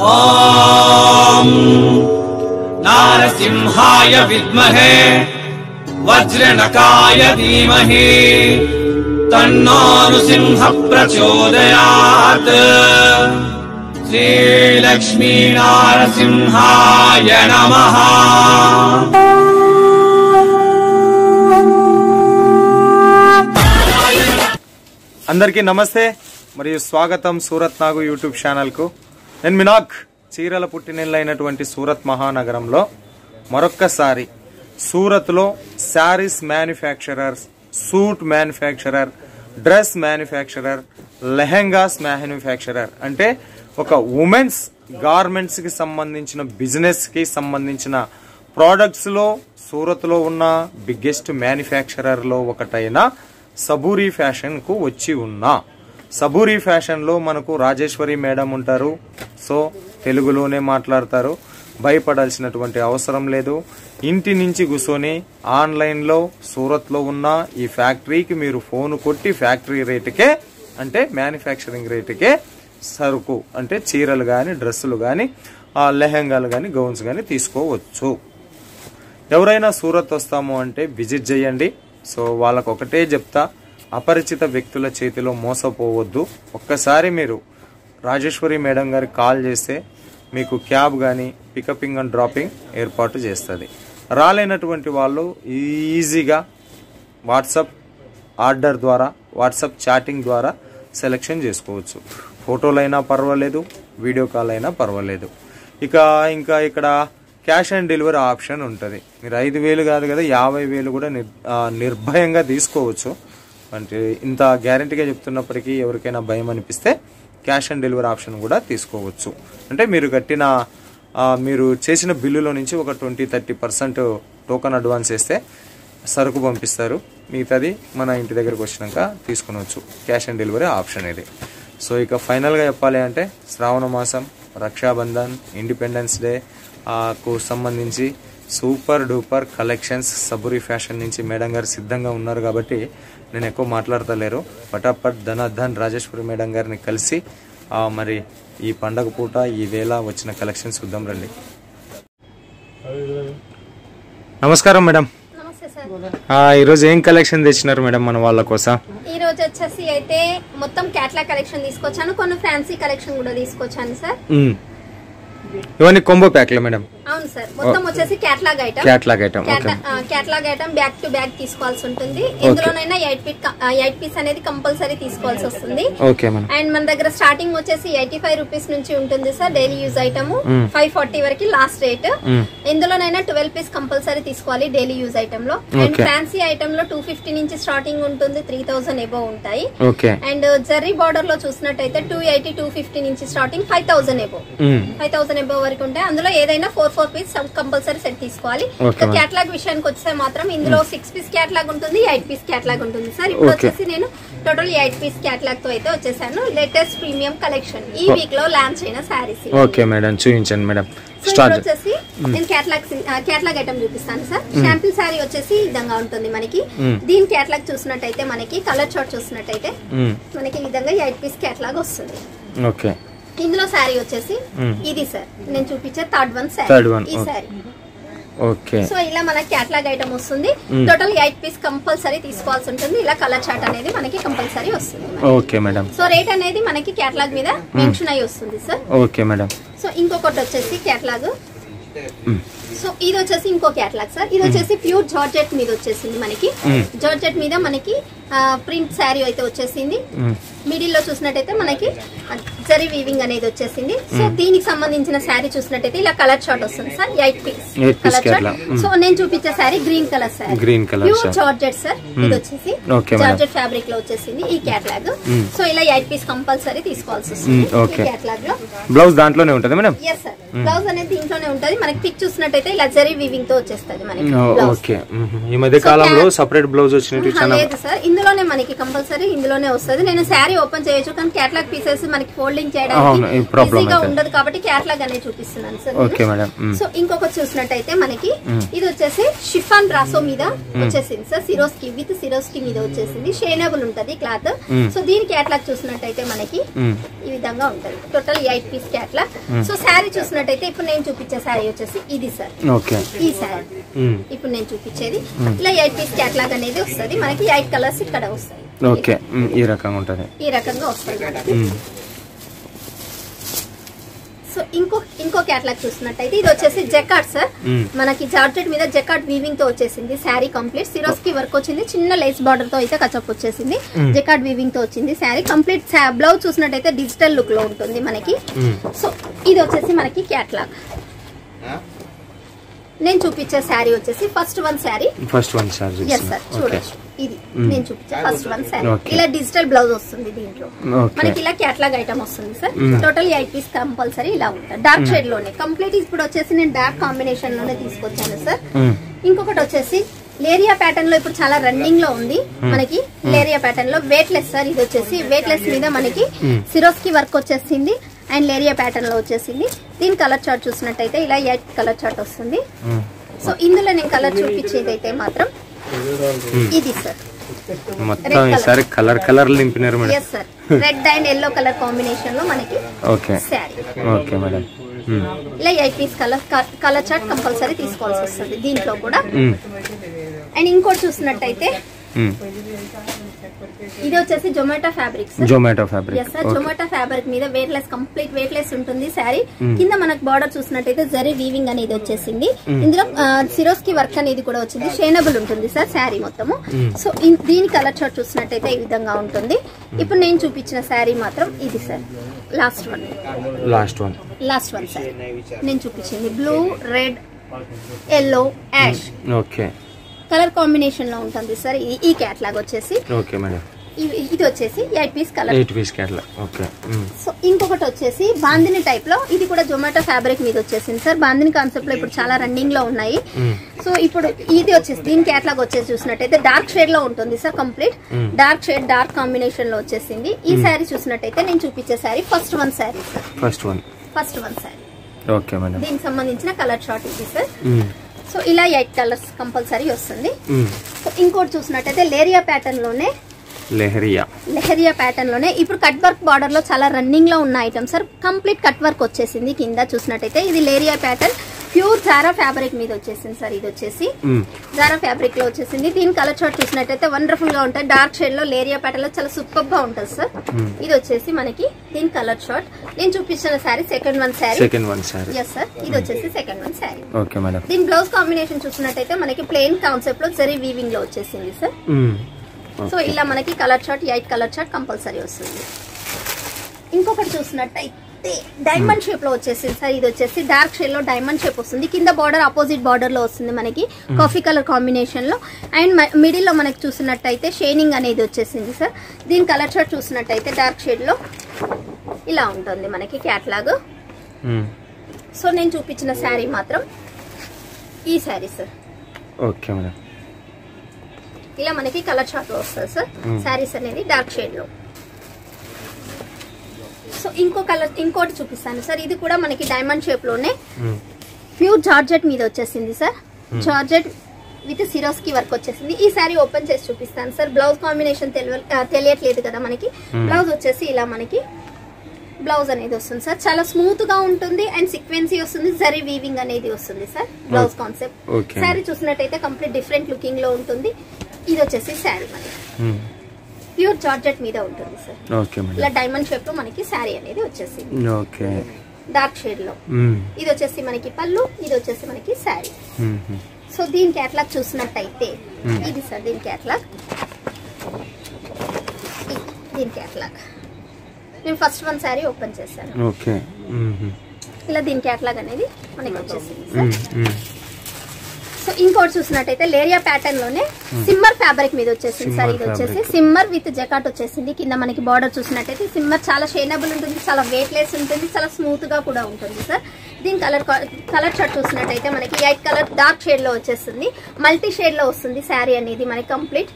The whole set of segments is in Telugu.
ఓం నారసింహాయ విద్మహే వజ్రనకాయ ధీమహి తన్నో నృసింహ ప్రచోదయాత్. శ్రీ లక్ష్మీ నారసింహాయ నమః. అందరికీ నమస్తే మరియు స్వాగతం సూరత్ నాగు యూట్యూబ్ ఛానల్ కు. నేను మినాక్. చీరల పుట్టినిల్లైనటువంటి సూరత్ మహానగరంలో మరొక్కసారి సూరత్ లో saris manufacturers, suit manufacturer, dress manufacturer, lehengas manufacturer అంటే ఒక ఉమెన్స్ గార్మెంట్స్ కి సంబంధించిన బిజినెస్ కి సంబంధించిన ప్రోడక్ట్స్ లో సూరత్ లో ఉన్న బిగ్గెస్ట్ మ్యానుఫ్యాక్చరర్ లో ఒకటైన సబూరి ఫ్యాషన్ కు వచ్చి ఉన్నా. సబూరి ఫ్యాషన్ లో మనకు రాజేశ్వరి మేడం ఉంటారు. సో తెలుగులోనే మాట్లాడతారు, భయపడాల్సినటువంటి అవసరం లేదు. ఇంటి నుంచి కూర్చొని ఆన్లైన్ లో సూరత్ లో ఉన్న ఈ ఫ్యాక్టరీకి మీరు ఫోన్ కొట్టి ఫ్యాక్టరీ రేటుకే అంటే మ్యానుఫ్యాక్చరింగ్ రేటుకే సరుకు అంటే చీరలు గాని, డ్రెస్సులు గాని, లెహంగాలు గాని, గౌన్స్ గాని తీసుకోవచ్చు. ఎవరైనా సూరత్ వస్తాము అంటే విజిట్ చేయండి. సో వాళ్ళకు ఒకటే చెప్తా, అపరిచిత వ్యక్తుల చేతిలో మోసపోవద్దు. ఒక్కసారి మీరు రాజేశ్వరి మేడం గారికి కాల్ చేస్తే మీకు క్యాబ్ కానీ పికపింగ్ అండ్ డ్రాపింగ్ ఏర్పాటు చేస్తుంది. రాలేనటువంటి వాళ్ళు ఈజీగా వాట్సాప్ ఆర్డర్ ద్వారా, వాట్సాప్ చాటింగ్ ద్వారా సెలెక్షన్ చేసుకోవచ్చు. ఫోటోలైనా పర్వాలేదు, వీడియో కాల్ అయినా పర్వాలేదు. ఇంకా ఇక్కడ క్యాష్ ఆన్ డెలివరీ ఆప్షన్ ఉంటుంది. మీరు 5,000 కాదు కదా, 50,000 కూడా నిర్భయంగా తీసుకోవచ్చు. అంటే ఇంత గ్యారంటీగా చెప్తున్నప్పటికీ ఎవరికైనా భయం అనిపిస్తే క్యాష్ ఆన్ డెలివరీ ఆప్షన్ కూడా తీసుకోవచ్చు. అంటే మీరు చేసిన బిల్లులో నుంచి ఒక 20-30% టోకన్ అడ్వాన్స్ వేస్తే సరుకు పంపిస్తారు. మిగతాది మన ఇంటి దగ్గరకు వచ్చినాక తీసుకునవచ్చు. క్యాష్ ఆన్ డెలివరీ ఆప్షన్ ఇది. సో ఇక ఫైనల్గా చెప్పాలి అంటే శ్రావణ మాసం, రక్షాబంధన్, ఇండిపెండెన్స్ డే కు సంబంధించి సూపర్ డూపర్ కలెక్షన్స్ సబూరి ఫ్యాషన్ నుంచి మేడం గారు సిద్ధంగా ఉన్నారు. కాబట్టి నేను ఎక్కువ మాట్లాడతలేరు. పటాపట్ ధన్ రాజేశ్వరి మేడం గారిని కలిసి మరి ఈ పండగ పూట ఈ వేళ వచ్చిన కలెక్షన్స్ చూద్దాం రండి. నమస్కారం మేడం. ఈరోజు ఏం కలెక్షన్ తెచ్చినారు మేడం మన వాళ్ళ కోసం? ఈ రోజు వచ్చేసి అయితే మొత్తం క్యాట్లాగ్ కలెక్షన్ తీసుకొచ్చాను, కొన్ని ఫ్యాన్సీ కలెక్షన్ కూడా తీసుకొచ్చాను సార్. ఇవన్నీ కొంబో ప్యాక్లే మేడం? అవును సార్, మొత్తం వచ్చేసి catalogue item back to back తీసుకోవాల్సి ఉంటుంది. ఎందులోనైనా 8 పీస్ అనేది కంపల్సరీ తీసుకోవాల్సి వస్తుంది. అండ్ మన దగ్గర స్టార్టింగ్ వచ్చేసి 85 రూపీస్ నుంచి ఉంటుంది సార్. డైలీ యూజ్ ఐటమ్ 540 వరకు లాస్ట్ రేట్. ఎందులోనైనా 12 పీస్ కంపల్సరీ తీసుకోవాలి డైలీ యూజ్ ఐటమ్ లో. అండ్ ఫ్యాన్సీ ఐటమ్ లో 250 నుంచి స్టార్టింగ్ ఉంటుంది, 3000 ఎబో ఉంటాయి. అండ్ జర్రీ బార్డర్ లో చూసినట్టయితే 280, 250 నుంచి స్టార్టింగ్ 5000 ఎబో వరకు ఉంటాయి. అందులో ఏదైనా 4 పీస్ కంపల్సరీ సెట్ తీసుకోవాలి. క్యాట్లాగ్ విషయానికి వస్తే మాత్రం ఇందులో 6 పీస్ క్యాట్లాగ్ ఉంటుంది, 8 పీస్ క్యాట్లాగ్ ఉంటుంది సార్. ఇప్పుడు వచ్చేసి నేను టోటల్ 8 పీస్ క్యాట్లాగ్ తో అయితే వచ్చేసాను. లేటెస్ట్ ప్రీమియం కలెక్షన్ ఈ వీక్ లో లాంచ్ అయిన సారీస్. ఓకే మేడం, చూపించండి మేడం. వచ్చేసి నేను క్యాట్లాగ్ ఐటమ్ చూపిస్తాను సార్. శాంపిల్ సారీ వచ్చేసి ఈ విధంగా ఉంటుంది మనకి. దీని క్యాట్లాగ్ చూసినట్టయితే మనకి కలర్ చార్ట్ చూసినట్టయితే మనకి ఈ విధంగా 8 పీస్ క్యాట్లాగ్ వస్తుంది. ఓకే, ఇందులో శారీ వచ్చేసి ఇది సార్ నేను చూపించే థర్డ్ వన్ ఈ శారీ. ఓకే, సో ఇలా మన క్యాట్లాగ్ ఐటమ్ వస్తుంది. టోటల్ 8 పీస్ కంపల్సరీ తీసుకోవాల్సి ఉంటుంది. ఇలా కలర్ చార్ట్ అనేది మనకి కంపల్సరీ వస్తుంది. Okay madam. సో రేట్ అనేది మనకి క్యాట్లాగ్ మీద మెన్షన్ అయ్యి వస్తుంది సార్. Okay madam. సో ఇంకొకటి వచ్చేసి క్యాట్లాగ్. సో ఇది వచ్చేసి ఇంకో క్యాట్లాగ్ సార్. ఇది వచ్చేసి ప్యూర్ జార్జెట్ మీద వచ్చేసింది మనకి. జార్జెట్ మీద మనకి ప్రింట్ శారీ అయితే వచ్చేసింది. మిడిల్ లో చూసినట్టయితే మనకి జరీ వీవింగ్ అనేది వచ్చేసింది. సో దీనికి సంబంధించిన శారీ చూసినట్టయితే ఇలా కలర్ చార్ట్ వస్తుంది sir. 8 piece colour chart. So నేను చూపించే sari green colour sari, pure georgette sir. ఇది వచ్చేసి జార్జెట్ ఫ్యాబ్రిక్ లో వచ్చేసింది ఈ క్యాట్లాగ్. సో ఇలా 8 పీస్ కంపల్సరీ తీసుకోవాల్సి వస్తుంది. క్యాట్లాగ్ లో బ్లౌజ్ దాంట్లోనే ఉంటుంది మేడం. Yes sir. బ్లౌజ్ అనేది దీంట్లోనే ఉంటది. మనకి పిక్ చూసినట్టయితే ఇలా జరీ వీవింగ్ తో వచ్చేస్తది మనకి. ఓకే, ఈ మధ్య కాలంలో సెపరేట్ బ్లౌజ్ వచ్చినట్టు లేదు సార్, ఇందులోనే మనకి కంపల్సరీ ఇందులోనే వస్తది. నేను శారీ ఓపెన్ చేయొచ్చు, కానీ క్యాటలాగ్ పీసెస్ మనకి ఫోల్డింగ్ చేయడానికి ఈజీగా ఉండదు కాబట్టి క్యాటలాగ్ అనేది చూపిస్తున్నాను సార్. Okay madam. సో ఇంకొకటి చూసినట్టయితే మనకి ఇది వచ్చేసి షిఫాన్ బ్రాసో మీద వచ్చేసింది సార్. సిరోస్కి విత్ సిరోస్కి మీద వచ్చేసింది. షేనబుల్ ఉంటది క్లాత్. సో దీని క్యాటలాగ్ చూసినట్టయితే మనకి ఈ విధంగా ఉంటది. Total 8 piece catalogue. So sari చూసినట్టయితే ఇప్పుడు నేను చూపించే శారీ వచ్చేసి ఇది సార్. ఈ శారీ ఇప్పుడు నేను చూపించేది ఇలా 8 పీస్ క్యాటలాగ్ అనేది వస్తుంది మనకి. 8 కలర్స్ ఇక్కడ వస్తాయి. ఓకే, ఈ రకంగా ఉంటది. ఈ రకంగా వస్తుంది. సో ఇంకో క్యాటలాగ్ చూసినట్టయితే ఇది వచ్చేసి జకార్డ్ సార్. మనకి జార్జెట్ మీద జకార్డ్ వీవింగ్ తో వచ్చేసింది శారీ కంప్లీట్. సిరోస్కి వర్క్ వచ్చింది, చిన్న లేస్ బార్డర్ తో అయితే కచప్ వచ్చేసింది. జకార్డ్ వీవింగ్ తో వచ్చింది శారీ కంప్లీట్. బ్లౌజ్ చూసినట్టయితే డిజిటల్ లుక్ లో ఉంటుంది మనకి. సో ఇది వచ్చేసి మనకి క్యాటలాగ్. నేను చూపించే శారీ వచ్చేసి first one sari. Yes sir, చూడొచ్చు. ఇది నేను చూపించే ఫస్ట్ వన్ శారీ. ఇలా డిజిటల్ బ్లౌజ్ వస్తుంది దీంట్లో మనకి. ఇలా క్యాటలాగ్ ఐటమ్ వస్తుంది సార్. టోటల్ 8 పీస్ కంపల్సరీ ఇలా ఉంటుంది. డార్క్ షేడ్ లోనే కంప్లీట్. ఇప్పుడు వచ్చేసి నేను డార్క్ కాంబినేషన్ లోనే తీసుకొచ్చాను సార్. ఇంకొకటి వచ్చేసి లేరియా ప్యాటర్న్ లో ఇప్పుడు చాలా రన్నింగ్ లో ఉంది మనకి. లేరియా ప్యాటర్న్ లో వెయిట్ లెస్ సార్. ఇది వచ్చేసి వెయిట్ లెస్ మీద మనకి సిరోస్కి వర్క్ వచ్చేసింది అండ్ లేరియా ప్యాటర్న్ లో వచ్చేసింది. దీని కలర్ చార్ట్ చూసినట్టయితే ఇలా 8 కలర్ చార్ట్ వస్తుంది. సో ఇందులో నేను కలర్ చూపించేది అయితే మాత్రం ఇది సార్. మొత్తం ఈసారి కలర్ నింపినారు madam. yes sir, red and yellow colour combination లో మనకి శారీ. Okay madam. ఇలా 8 పీస్ కలర్ చార్ట్ కంపల్సరీ తీసుకోవాల్సి వస్తుంది దీంట్లో కూడా. అండ్ ఇంకోటి చూసినట్టయితే ఇది వచ్చేసి జొమాటో ఫ్యాబ్రిక్. జొమాటో ఫ్యాబ్రిక్ మీద weight less, complete wait less ఉంటుంది శారీ. కింద మనకు బార్డర్ చూసినట్టయితే జరీ వీవింగ్ అనేది వచ్చేసింది. ఇందులో సిరోస్కి వర్క్ అనేది కూడా వచ్చింది. షేనబుల్ ఉంటుంది సార్ శారీ మొత్తము. సో దీని కలర్ చార్ట్ చూసినట్టయితే ఈ విధంగా ఉంటుంది. ఇప్పుడు నేను చూపించిన శారీ మాత్రం ఇది సార్. లాస్ట్ వన్ సార్ నేను చూపించింది blue, red, yellow, ash colour combination లో ఉంటుంది సార్. ఈ క్యాటలాగ్ వచ్చేసి ఇది వచ్చేసి 8 పీస్ కలర్. సో ఇంకొకటి వచ్చేసి బాందిని టైప్ లో, ఇది కూడా జొమాటో ఫ్యాబ్రిక్ మీద వచ్చేసింది సార్. బాందిని కాన్సెప్ట్ లో ఇప్పుడు చాలా రన్నింగ్ లో ఉన్నాయి. సో ఇప్పుడు ఇది వచ్చేసి దీని క్యాటలాగ్ వచ్చేసి చూసినట్టయితే డార్క్ షేడ్ లో ఉంటుంది sir. Complete dark shade, dark combination లో వచ్చేసింది. ఈ శారీ చూసినట్టయితే నేను చూపించే శారీ ఫస్ట్ వన్ శారీ. దీనికి సంబంధించిన కలర్ చార్ట్ ఇది సార్. సో ఇలా 8 కలర్స్ కంపల్సరీ వస్తుంది. సో ఇంకోటి చూసినట్టయితే లేరియా ప్యాటర్న్ లోనే ఇప్పుడు కట్ వర్క్ బార్డర్ లో చాలా రన్నింగ్ లో ఉన్న item sir. Complete cut work వచ్చేసింది కింద చూసినట్టయితే. ఇది leheriya pattern pure Zara fabric మీద వచ్చేసింది సార్. ఇది వచ్చేసి జారా ఫ్యాబ్రిక్ లో వచ్చేసింది. దీని కలర్ చార్ట్ చూసినట్టయితే వండర్ఫుల్ గా ఉంటుంది. డార్క్ షేడ్ లో లేరియా ప్యాటర్న్ లో చాలా సూపర్ గా ఉంటుంది సార్. ఇది వచ్చేసి మనకి దీని కలర్ చార్ట్. నేను చూపించిన sari second one sari. Yes sir, ఇది వచ్చేసి సెకండ్ వన్ శారీ. దీని బ్లౌజ్ కాంబినేషన్ చూసినట్టయితే మనకి ప్లెయిన్ కాన్సెప్ట్ లో జరీ వీవింగ్ లో వచ్చేసింది సార్. సో ఇలా మనకి colour chart 8 colour chart compulsory వస్తుంది. ఇంకొకటి చూసినట్టయితే డైమండ్ షేప్ లో వచ్చేసింది సార్. ఇది వచ్చేసి డార్క్ షేడ్ లో డైమండ్ షేప్ వస్తుంది. కింద బార్డర్ ఆపోజిట్ బార్డర్ లో వస్తుంది మనకి కాఫీ కలర్ కాంబినేషన్ లో. అండ్ మిడిల్ లో మనకి చూసినట్టయితే షైనింగ్ అనేది వచ్చేసింది సార్. దీని కలర్ చార్ట్ చూసినట్టయితే డార్క్ షేడ్ లో ఇలా ఉంటుంది మనకి క్యాటలాగ్. సో నేను చూపించిన శారీ మాత్రం ఈ శారీ సార్. ఇలా మనకి కలర్ చార్ట్ వస్తుంది సార్. శారీస్ అనేది డార్క్ షేడ్ లో. సో ఇంకోటి చూపిస్తాను సార్. ఇది కూడా మనకి డైమండ్ షేప్ లోనే ప్యూర్ జార్జెట్ మీద వచ్చేసింది sir. Georgette with Swarovski work వచ్చేసింది. ఈ శారీ ఓపెన్ చేసి చూపిస్తాను సార్. బ్లౌజ్ కాంబినేషన్ తెలియట్లేదు కదా మనకి. బ్లౌజ్ వచ్చేసి ఇలా మనకి బ్లౌజ్ అనేది వస్తుంది సార్. చాలా స్మూత్ గా ఉంటుంది అండ్ సీక్వెన్సీ వస్తుంది. జరీ వీవింగ్ అనేది వస్తుంది సార్. బ్లౌజ్ కాన్సెప్ట్ శారీ చూసినట్టయితే కంప్లీట్ డిఫరెంట్ లుకింగ్ లో ఉంటుంది. ఇది వచ్చేసి శారీ మనకి ప్యూర్ జార్జెట్ మీద ఉంటుంది సార్. ఇలా డైమండ్ షేప్ లో మనకి శారీ అనేది వచ్చేసింది డార్క్ షేడ్ లో. ఇది వచ్చేసి మనకి పళ్ళు, ఇది వచ్చేసి మనకి శారీ. సో దీని క్యాటలాగ్ చూసినట్టయితే ఇది సార్ దీని క్యాటలాగ్. నేను ఫస్ట్ వన్ శారీ ఓపెన్ చేశాను. ఇలా దీని క్యాటలాగ్ అనేది మనకి వచ్చేసింది సార్. సో ఇంకోటి చూసినట్టయితే లేరియా ప్యాటర్న్ లోనే సిమ్మర్ ఫ్యాబ్రిక్ మీద వచ్చేసింది సార్. ఇది వచ్చేసి సిమ్మర్ విత్ జకాట్ వచ్చేసింది. కింద మనకి బార్డర్ చూసినట్టయితే సిమ్మర్ చాలా షైనబుల్ ఉంటుంది, చాలా వెయిట్ లెస్ ఉంటుంది, చాలా స్మూత్ గా కూడా ఉంటుంది సార్. దీని కలర్ షర్ట్ చూసినట్టయితే మనకి 8 కలర్ డార్క్ షేడ్ లో వచ్చేస్తుంది, మల్టీ షేడ్ లో వస్తుంది శారీ అనేది మనకి కంప్లీట్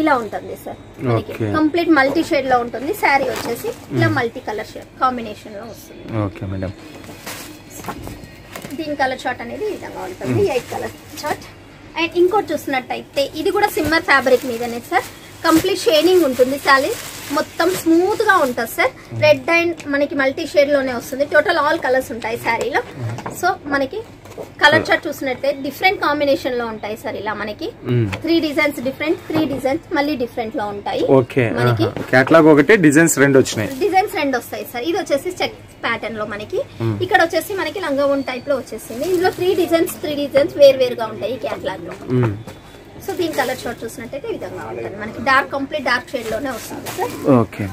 ఇలా ఉంటుంది సార్. మనకి కంప్లీట్ మల్టీ షేడ్ లో ఉంటుంది శారీ వచ్చేసి ఇలా మల్టీ కలర్ షేడ్ కాంబినేషన్ లో వస్తుంది. Okay madam. దీని కలర్ షార్ట్ అనేది ఈ విధంగా ఉంటుంది, 8 కలర్ షార్ట్. అండ్ ఇంకోటి చూసినట్టయితే ఇది కూడా సిమ్మర్ ఫ్యాబ్రిక్ మీదనే సార్. కంప్లీట్ షేడింగ్ ఉంటుంది, శారీ మొత్తం స్మూత్ గా ఉంటుంది సార్. రెడ్ అండ్ మనకి మల్టీ షేడ్ లోనే వస్తుంది. టోటల్ ఆల్ కలర్స్ ఉంటాయి శారీలో. సో మనకి కలర్ చార్ట్ చూసినట్టే డిఫరెంట్ కాంబినేషన్ లో ఉంటాయి సార్. ఇలా మనకి 3 డిజైన్స్ డిఫరెంట్, 3 డిజైన్స్ మళ్ళీ డిఫరెంట్ లో ఉంటాయి. మనకి కేటలాగ్ ఒకటి, డిజైన్స్ 2 వచ్చినాయి. డిజైన్స్ 2 వస్తాయి సార్. ఇది వచ్చేసి చెక్ ప్యాటర్న్ లో మనకి, ఇక్కడ వచ్చేసి మనకి లంగావోణి టైప్ లో వచ్చేసింది. ఇందులో 3 డిజైన్స్ వేరుగా ఉంటాయి ఈ కేటలాగ్ లో. సో దీని కలర్ షార్ట్ చూసినట్టయితే ఈ విధంగా ఉంటుంది మనకి. కంప్లీట్ డార్క్ షేడ్ లోనే వస్తుంది సార్. ఓకే.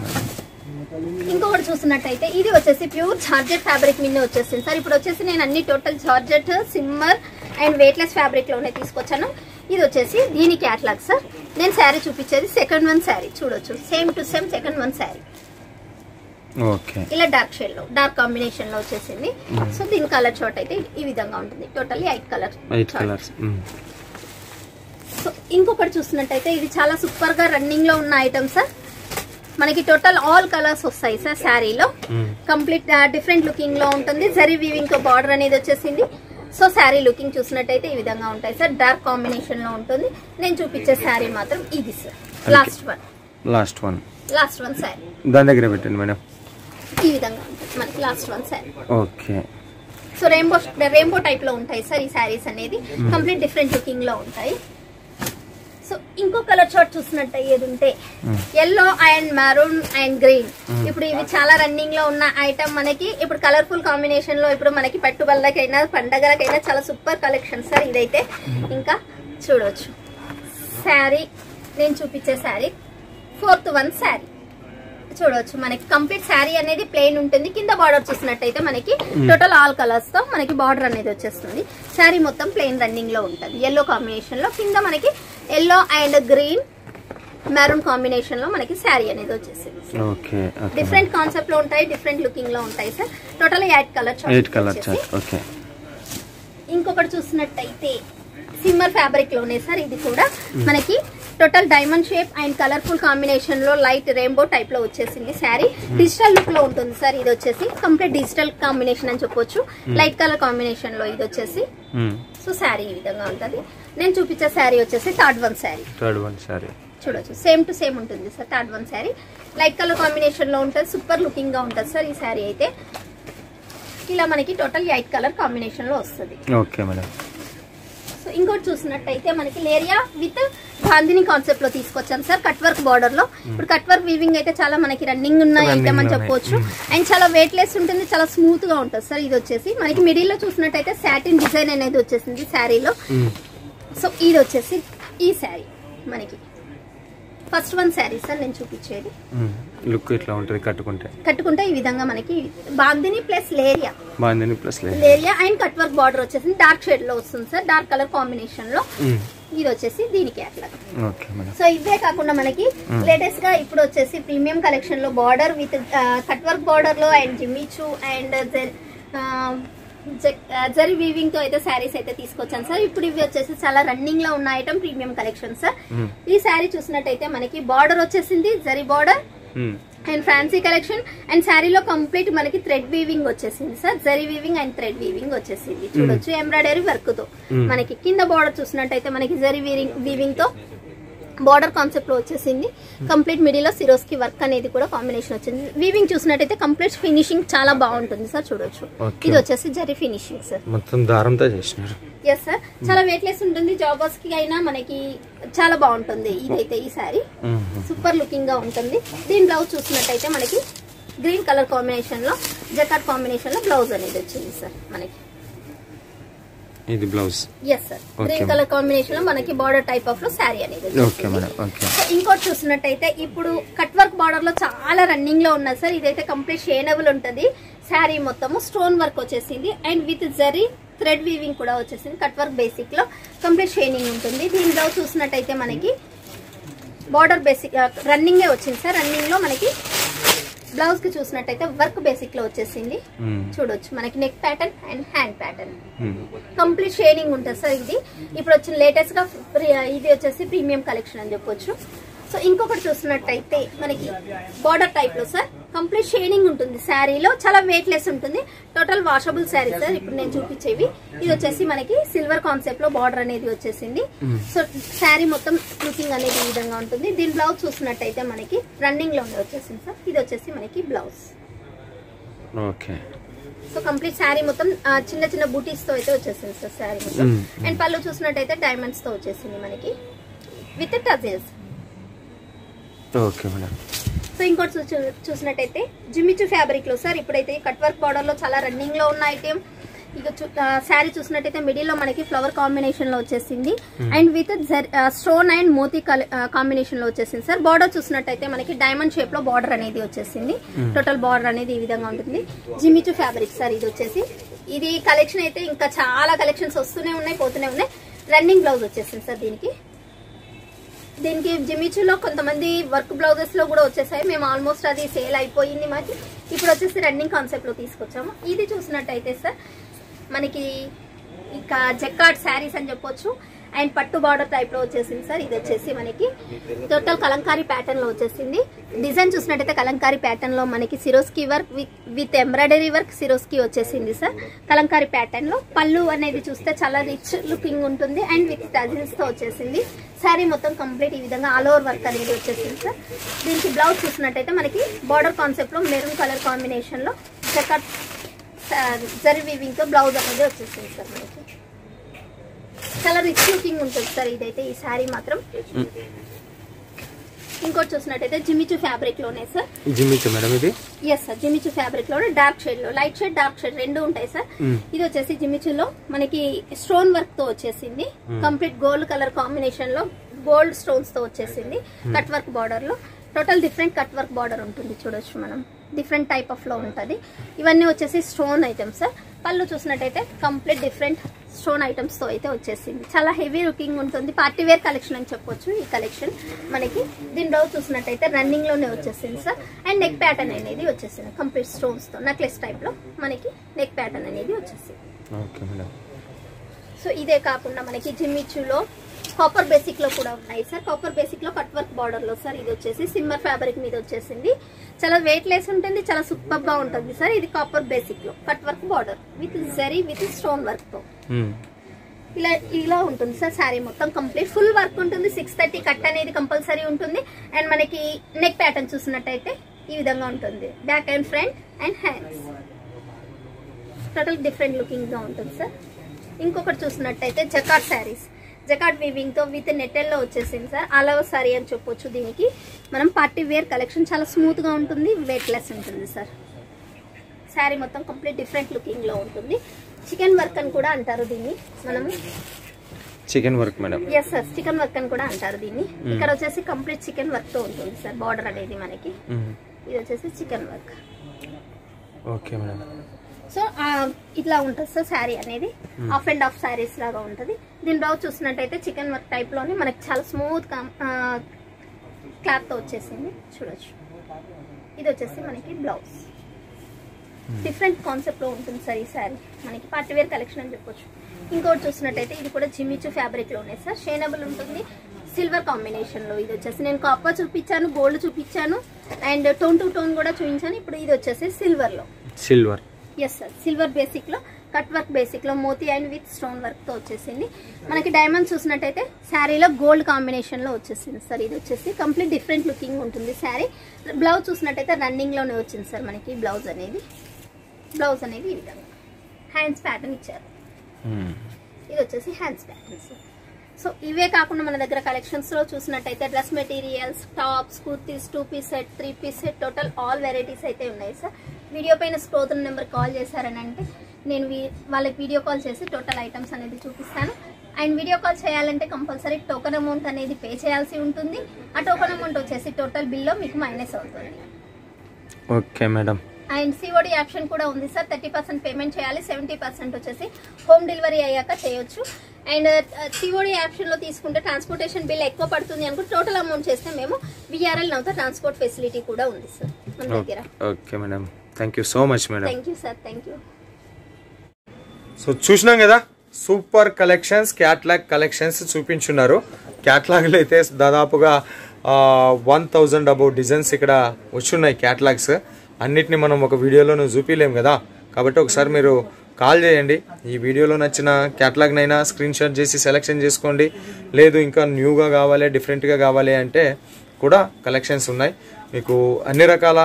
ఇంకొకటి చూసినట్టయితే ఇది వచ్చేసి ప్యూర్ జార్జెట్ ఫ్యాబ్రిక్ మీద వచ్చేసింది సార్. ఇప్పుడు వచ్చేసి నేను అన్ని total georgette, shimmer and weightless fabric లోనే తీసుకొచ్చాను. ఇది వచ్చేసి దీని క్యాటలాగ్ సార్. నేను శారీ చూపించేది సెకండ్ వన్ శారీ చూడొచ్చు, same to same second one sari. ఇలా డార్క్ షేడ్ లో డార్క్ కాంబినేషన్ లో వచ్చేసింది. సో దీని కలర్ షార్ట్ అయితే ఈ విధంగా ఉంటుంది. Totally 8 colours. సో ఇంకొకటి చూసినట్టయితే ఇది చాలా సూపర్ గా రన్నింగ్ లో ఉన్న ఐటమ్ సార్. మనకి టోటల్ ఆల్ కలర్స్ వస్తాయి సార్ శారీలో. కంప్లీట్ డిఫరెంట్ లుకింగ్ లో ఉంటుంది. జరీ వీవింగ్ తో బార్డర్ అనేది వచ్చేసింది. సో శారీ లుకింగ్ చూసినట్టయితే ఈ విధంగా ఉంటాయి సార్. డార్క్ కాంబినేషన్ లో ఉంటుంది. నేను చూపించే శారీ మాత్రం ఇది సార్. లాస్ట్ వన్ శారీ దాని దగ్గర పెట్టండి మేడం. ఈ విధంగా ఉంటుంది మనకి last one sari. Okay. So rainbow type లో ఉంటాయి సార్ ఈ శారీస్ అనేది. కంప్లీట్ డిఫరెంట్ లుకింగ్ లో ఉంటాయి. సో ఇంకో కలర్ చార్ట్ చూసినట్టయితే ఉంటే yellow and maroon and green. ఇప్పుడు ఇవి చాలా రన్నింగ్ లో ఉన్న ఐటమ్ మనకి. ఇప్పుడు కలర్ఫుల్ కాంబినేషన్ లో ఇప్పుడు మనకి పెట్టుబడులకైనా పండగలకైనా చాలా సూపర్ కలెక్షన్ సార్ ఇదైతే. ఇంకా చూడవచ్చు శారీ, నేను చూపించే శారీ 4th వన్ శారీ చూడవచ్చు. మనకి కంప్లీట్ శారీ అనేది ప్లెయిన్ ఉంటుంది. కింద బార్డర్ చూసినట్టయితే మనకి టోటల్ ఆల్ కలర్స్ తో మనకి బార్డర్ అనేది వచ్చేస్తుంది. శారీ మొత్తం ప్లెయిన్ రన్నింగ్ లో ఉంటుంది. ఎల్లో కాంబినేషన్ లో కింద మనకి yellow and green maroon combination లో మనకి శారీ అనేది వచ్చేసింది. డిఫరెంట్ కాన్సెప్ట్ లో ఉంటాయి, డిఫరెంట్ లుకింగ్ లో ఉంటాయి సార్. Total 8 colour chart. ఇంకొకటి చూసినట్టయితే సిమ్మర్ ఫ్యాబ్రిక్ లోనే సార్. ఇది కూడా మనకి total diamond shape and colourful combination లో లైట్ రెయిన్బో టైప్ లో వచ్చేసింది శారీ. డిజిటల్ లుక్ లో ఉంటుంది సార్. ఇది వచ్చేసి కంప్లీట్ డిజిటల్ కాంబినేషన్ అని చెప్పొచ్చు. లైట్ కలర్ కాంబినేషన్ లో ఇది వచ్చేసి. సో శారీ ఈ విధంగా ఉంటుంది. నేను చూపించే శారీ వచ్చేసి థర్డ్ వన్ శారీ చూడొచ్చు. సేమ్ టు సేమ్ ఉంటుంది sir. Third one sari light colour combination లో ఉంటుంది. సూపర్ లుకింగ్ గా ఉంటుంది సార్ ఈ శారీ అయితే. ఇలా మనకి టోటల్ 8 కలర్ కాంబినేషన్ లో వస్తుంది. Okay madam. సో ఇంకోటి చూసినట్టయితే మనకి లేరియా విత్ బాందిని కాన్సెప్ట్ లో తీసుకొచ్చాను సార్. కట్ వర్క్ బార్డర్ లో. ఇప్పుడు కట్ వర్క్ వీవింగ్ అయితే చాలా మనకి రన్నింగ్ ఉన్న ఐటమ్ అని చెప్పొచ్చు. అండ్ చాలా వెయిట్ లెస్ ఉంటుంది, చాలా స్మూత్ గా ఉంటుంది సార్. ఇది వచ్చేసి మనకి మిడిల్ లో చూసినట్టయితే సాటిన్ డిజైన్ అనేది వచ్చేసింది శారీలో. సో ఇది వచ్చేసి ఈ శారీ మనకి ఫస్ట్ వన్ శారీ సార్. నేను చూపించేది లుక్ ఇట్లా ఉంటుంది. కట్టుకుంటే ఈ విధంగా మనకి bandhani plus leheriya and cut work border వచ్చేసింది. డార్క్ షేడ్ లో వస్తుంది సార్, డార్క్ కలర్ కాంబినేషన్ లో. ఇది వచ్చేసి దీనికి అట్లా. సో ఇవే కాకుండా మనకి లేటెస్ట్ గా ఇప్పుడు వచ్చేసి ప్రీమియం కలెక్షన్ లో border with cut work border లో అండ్ జిమ్మిచూ అండ్ జరీ వీవింగ్ తో అయితే శారీస్ అయితే తీసుకొచ్చాను సార్. ఇప్పుడు ఇవి వచ్చేసి చాలా రన్నింగ్ లో ఉన్న ఐటమ్ ప్రీమియం కలెక్షన్ సార్. ఈ శారీ చూసినట్టయితే మనకి బార్డర్ వచ్చేసింది zari border and fancy collection. And శారీలో కంప్లీట్ మనకి థ్రెడ్ వీవింగ్ వచ్చేసింది sir. Zari weaving and thread weaving వచ్చేసింది చూడొచ్చు. ఎంబ్రాయిడరీ వర్క్ తో మనకి కింద బార్డర్ చూసినట్టయితే మనకి జరీ వీవింగ్ తో బార్డర్ కాన్సెప్ట్ లో వచ్చేసింది. కంప్లీట్ మిడిల్ లో సిరోస్కి వర్క్ అనేది కూడా కాంబినేషన్ వచ్చింది. వీవింగ్ చూసినట్టయితే కంప్లీట్ ఫినిషింగ్ చాలా బాగుంటుంది సార్. చూడొచ్చు. ఇది వచ్చేసి జరీ ఫినిషింగ్ సార్. మొత్తం దారంతో చేసినారు. Yes sir. చాలా వెయిట్ లెస్ ఉంటుంది. జాబర్స్ కి అయినా మనకి చాలా బాగుంటుంది. ఇదైతే ఈ సారీ సూపర్ లుకింగ్ గా ఉంటుంది. దీని బ్లౌజ్ చూసినట్టయితే మనకి గ్రీన్ కలర్ కాంబినేషన్ లో జకాట్ కాంబినేషన్ లో బ్లౌజ్ అనేది వచ్చింది సార్ మనకి. ఇది blouse. Yes sir. Green colour combination లో మనకి బార్డర్ టైప్ ఆఫ్ లో శారీ అనేది. ఇంకోటి చూసినట్టయితే ఇప్పుడు కట్ వర్క్ బార్డర్ లో చాలా రన్నింగ్ లో ఉన్నది సార్. ఇదైతే కంప్లీట్ షేనబుల్ ఉంటది. శారీ మొత్తము స్టోన్ వర్క్ వచ్చేసింది and with zari thread weaving కూడా వచ్చేసింది. కట్ వర్క్ బేసిక్ లో కంప్లీట్ షైనింగ్ ఉంటుంది. దీని బ్లౌజ్ చూసినట్టయితే మనకి బార్డర్ బేసిక్ రన్నింగే వచ్చింది సార్. రన్నింగ్ లో మనకి బ్లౌజ్ కి చూసినట్టయితే వర్క్ బేసిక్ లో వచ్చేసింది. చూడొచ్చు మనకి neck pattern and hand pattern complete shining ఉంటుంది సార్. ఇది ఇప్పుడు వచ్చిన లేటెస్ట్ గా ఇది వచ్చేసి ప్రీమియం కలెక్షన్ అని చెప్పొచ్చు. సో ఇంకొకటి చూసినట్టయితే మనకి బార్డర్ టైప్ లో సార్ కంప్లీట్ షైనింగ్ ఉంటుంది. శారీలో చాలా వెయిట్ లెస్ ఉంటుంది. Total washable sari sir. ఇప్పుడు నేను చూపించేవి ఇది వచ్చేసి మనకి సిల్వర్ కాన్సెప్ట్ లో బార్డర్ అనేది వచ్చేసింది. సో శారీ మొత్తం లుకింగ్ అనేది ఈ విధంగా ఉంటుంది. దీని బ్లౌజ్ చూసినట్టయితే మనకి రన్నింగ్ లోనే వచ్చేసింది సార్. ఇది వచ్చేసి మనకి blouse. Okay. So complete sari మొత్తం చిన్న చిన్న బూటీస్ తో అయితే వచ్చేసింది సార్ శారీ మొత్తం. అండ్ పళ్ళు చూసినట్టయితే డైమండ్స్ తో వచ్చేసింది మనకి with tassels. Okay madam. So ఇంకోటి చూసినట్టయితే జిమ్మిచు ఫ్యాబ్రిక్ లో సార్ ఇప్పుడైతే కట్ వర్క్ బార్డర్ లో చాలా రన్నింగ్ లో ఉన్న ఐటమ్. ఇక శారీ చూసినట్టయితే మిడిల్ లో మనకి ఫ్లవర్ కాంబినేషన్ లో వచ్చేసింది అండ్ విత్ స్టోన్ అండ్ మోతీ కాంబినేషన్ లో వచ్చేసింది సార్. బార్డర్ చూసినట్టయితే మనకి డైమండ్ షేప్ లో బార్డర్ అనేది వచ్చేసింది. టోటల్ బార్డర్ అనేది ఈ విధంగా ఉంటుంది. జిమ్మిచు ఫ్యాబ్రిక్ సార్ ఇది వచ్చేసి. ఇది కలెక్షన్ అయితే ఇంకా చాలా కలెక్షన్స్ వస్తూనే ఉన్నాయి, పోతూనే ఉన్నాయి. రన్నింగ్ బ్లౌజ్ వచ్చేసింది సార్ దీనికి. జిమ్మిచులో కొంతమంది వర్క్ బ్లౌజెస్ లో కూడా వచ్చేసాయి. మేము ఆల్మోస్ట్ అది సేల్ అయిపోయింది మాకు. ఇప్పుడు వచ్చేసి రన్నింగ్ కాన్సెప్ట్ లో తీసుకొచ్చాము. ఇది చూసినట్టయితే సార్ మనకి ఇక జెక్కార్డ్ శారీస్ అని చెప్పొచ్చు అండ్ పట్టు బార్డర్ టైప్ లో వచ్చేసింది సార్. ఇది వచ్చేసి మనకి టోటల్ కలంకారీ ప్యాటర్న్ లో వచ్చేసింది. డిజైన్ చూసినట్టయితే కలంకారీ ప్యాటర్న్ లో మనకి Swarovski work with embroidery work Swarovski వచ్చేసింది సార్. కలంకారీ ప్యాటర్న్ లో పళ్ళు అనేది చూస్తే చాలా రిచ్ లుకింగ్ ఉంటుంది అండ్ విత్ టజిల్స్ తో వచ్చేసింది. శారీ మొత్తం కంప్లీట్ ఈ విధంగా ఆల్ ఓవర్ వర్క్ అనేది వచ్చేసింది సార్. దీనికి బ్లౌజ్ చూసినట్టయితే మనకి బార్డర్ కాన్సెప్ట్ లో మెరూన్ కలర్ కాంబినేషన్ లో జకార్డ్ జరీ వీవింగ్ తో బ్లౌజ్ అనేది వచ్చేసింది సార్. మనకి చాలా రిచ్ లుకింగ్ ఉంటుంది సార్ ఇదైతే ఈ శారీ మాత్రం. ఇంకోటి చూసినట్టయితే జిమ్మిచు ఫ్యాబ్రిక్ లోనే సార్. జిమ్మిచు మేడం ఇది. ఎస్ సార్ జిమ్మిచు ఫ్యాబ్రిక్ లో డార్క్ షేడ్ లో లైట్ షేడ్ డార్క్ షేడ్ రెండు ఉంటాయి సార్. ఇది వచ్చేసి జిమ్మిచులో మనకి స్టోన్ వర్క్ తో వచ్చేసింది. కంప్లీట్ గోల్డ్ కలర్ కాంబినేషన్ లో గోల్డ్ స్టోన్స్ తో వచ్చేసింది. కట్ వర్క్ బార్డర్ లో total different cut work border ఉంటుంది. చూడొచ్చు మనం డిఫరెంట్ టైప్ ఆఫ్ లో ఉంటది. ఇవన్నీ వచ్చేసి స్టోన్ ఐటమ్స్ సార్. పళ్ళు చూసినట్టయితే కంప్లీట్ డిఫరెంట్ స్టోన్ ఐటమ్స్ తో అయితే వచ్చేసింది. చాలా హెవీ లుకింగ్ ఉంటుంది. పార్టీ వేర్ కలెక్షన్ అని చెప్పొచ్చు ఈ కలెక్షన్ మనకి. దీని బ్లౌజ్ చూసినట్టయితే రన్నింగ్ లోనే వచ్చేసింది సార్. అండ్ నెక్ ప్యాటర్న్ అనేది వచ్చేసింది కంప్లీట్ స్టోన్స్ తో నెక్లెస్ టైప్ లో మనకి నెక్ ప్యాటర్న్ అనేది వచ్చేసింది. సో ఇదే కాకుండా మనకి జిమ్మిచులో కాపర్ బేసిక్ లో కూడా ఉన్నాయి సార్. కాపర్ బేసిక్ లో కట్ వర్క్ బార్డర్ లో సార్. ఇది వచ్చేసి సిమ్మర్ ఫ్యాబ్రిక్ మీద వచ్చేసింది. చాలా వెయిట్ లెస్ ఉంటుంది, చాలా సూపర్ గా ఉంటుంది సార్. ఇది కాపర్ బేసిక్ లో cut work border with zari with stone work తో ఇలా ఉంటుంది సార్. శారీ మొత్తం కంప్లీట్ ఫుల్ వర్క్ ఉంటుంది. 630 కట్ అనేది కంపల్సరీ ఉంటుంది. అండ్ మనకి నెక్ ప్యాటర్న్ చూసినట్టయితే ఈ విధంగా ఉంటుంది. Back and front and hands total different looking గా ఉంటుంది సార్. ఇంకొకటి చూసినట్టయితే జకార్డ్ శారీస్. జకార్డ్ వీవింగ్ తో విత్ నెట్టెల్ లో వచ్చేసింది సార్. ఆల్ ఓవర్ సారీ అని చెప్పొచ్చు. దీనికి మనం పార్టీ వేర్ కలెక్షన్ చాలా స్మూత్ గా ఉంటుంది, వెయిట్ లెస్ ఉంటుంది సార్. శారీ మొత్తం కంప్లీట్ డిఫరెంట్ లుకింగ్ లో ఉంటుంది. చికెన్ వర్క్ అని కూడా అంటారు దీన్ని మనము. Chicken work madam. Yes sir chicken work అని కూడా అంటారు దీన్ని. ఇక్కడ వచ్చేసి కంప్లీట్ చికెన్ వర్క్ తో ఉంటుంది సార్ బార్డర్ అనేది మనకి. ఇది వచ్చేసి chicken work. Okay madam. So ఇట్లా ఉంటుంది సార్ శారీ అనేది. ఆఫ్ అండ్ ఆఫ్ శారీస్ లాగా ఉంటుంది. దీని బ్లౌజ్ చూసినట్టయితే చికెన్ వర్క్ టైప్ లోనే మనకి చాలా స్మూత్ క్లాత్ తో వచ్చేసింది. చూడొచ్చు. ఇది వచ్చేసి మనకి బ్లౌజ్. డిఫరెంట్ కాన్సెప్ట్ లో ఉంటుంది సార్ ఈ శారీ మనకి. పార్టీ వేర్ కలెక్షన్ అని చెప్పొచ్చు. ఇంకోటి చూసినట్టయితే ఇది కూడా జిమ్మిచు ఫ్యాబ్రిక్ లోనే సార్. షైనబుల్ ఉంటుంది. సిల్వర్ కాంబినేషన్ లో ఇది వచ్చేసి నేను కాపర్ చూపించాను, గోల్డ్ చూపించాను అండ్ టోన్ టు టోన్ కూడా చూపించాను. ఇప్పుడు ఇది వచ్చేసి సిల్వర్ లో. Silver. Yes sir silver basic లో కట్ వర్క్ బేసిక్ లో మోతీ అండ్ విత్ స్టోన్ వర్క్ తో వచ్చేసింది. మనకి డైమండ్ చూసినట్టయితే శారీలో గోల్డ్ కాంబినేషన్ లో వచ్చేసింది సార్. ఇది వచ్చేసి కంప్లీట్ డిఫరెంట్ లుకింగ్ ఉంటుంది శారీ. బ్లౌజ్ చూసినట్టయితే రన్నింగ్ లోనే వచ్చింది సార్ మనకి బ్లౌజ్ అనేది. బ్లౌజ్ అనేది ఈ విధంగా హ్యాండ్స్ ప్యాటర్న్ ఇచ్చారు. ఇది వచ్చేసి హ్యాండ్స్ ప్యాటర్న్ సార్. సో ఇవే కాకుండా మన దగ్గర కలెక్షన్స్ లో చూసినట్టయితే dress materials, tops, kurtis, 2 piece set, 3 piece set total all varieties అయితే ఉన్నాయి సార్. వీడియో పైన స్క్రోల్ నెంబర్ కాల్ చేశారని అంటే నేను వాళ్ళకి వీడియో కాల్ చేసి టోటల్ ఐటమ్స్ అనేది చూపిస్తాను. అండ్ వీడియో కాల్ చేయాలంటే కంపల్సరీ టోకెన్ అమౌంట్ అనేది పే చేయాల్సి ఉంటుంది. ఆ టోకెన్ అమౌంట్ వచ్చేసి టోటల్ బిల్లో మీకు మైనస్ అవుతుంది. Okay madam. And COD option కూడా ఉంది సార్. 30% పేమెంట్ చేయాలి, 70% వచ్చేసి హోమ్ డెలివరీ అయ్యాక చేయొచ్చు. అండ్ సిఓడి ఆప్షన్ లో తీసుకుంటే ట్రాన్స్పోర్టేషన్ బిల్ ఎక్కువ పడుతుంది అనుకుంటే టోటల్ అమౌంట్ చేస్తే మేము VRL నౌతో ట్రాన్స్పోర్ట్ ఫెసిలిటీ కూడా ఉంది సార్ మన దగ్గర. Okay madam, thank you so much madam. Thank you sir, thank you. So చూసినాం కదా, సూపర్ కలెక్షన్స్, క్యాట్లాగ్ కలెక్షన్స్ చూపించున్నారు. క్యాట్లాగ్లు అయితే దాదాపుగా 1000 అబౌవ్ డిజైన్స్ ఇక్కడ వచ్చున్నాయి. క్యాట్లాగ్స్ అన్నిటిని మనం ఒక వీడియోలో చూపించలేం కదా, కాబట్టి ఒకసారి మీరు కాల్ చేయండి. ఈ వీడియోలో నచ్చిన క్యాట్లాగ్నైనా స్క్రీన్ షాట్ చేసి సెలెక్షన్ చేసుకోండి. లేదు ఇంకా న్యూగా కావాలి, డిఫరెంట్గా కావాలి అంటే కూడా కలెక్షన్స్ ఉన్నాయి. మీకు అన్ని రకాల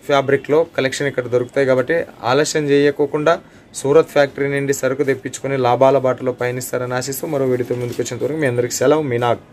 ఫ్యాబ్రిక్లో కలెక్షన్ ఇక్కడ దొరుకుతాయి. కాబట్టి ఆలస్యం చేయకోకుండా సూరత్ ఫ్యాక్టరీ నుండి సరుకు తెప్పించుకొని లాభాల బాటలో పయనిస్తారని ఆశిస్తూ మరో వీడియోతో ముందుకు వచ్చేంత వరకు మీ అందరికి సెలవు. మీనాక్.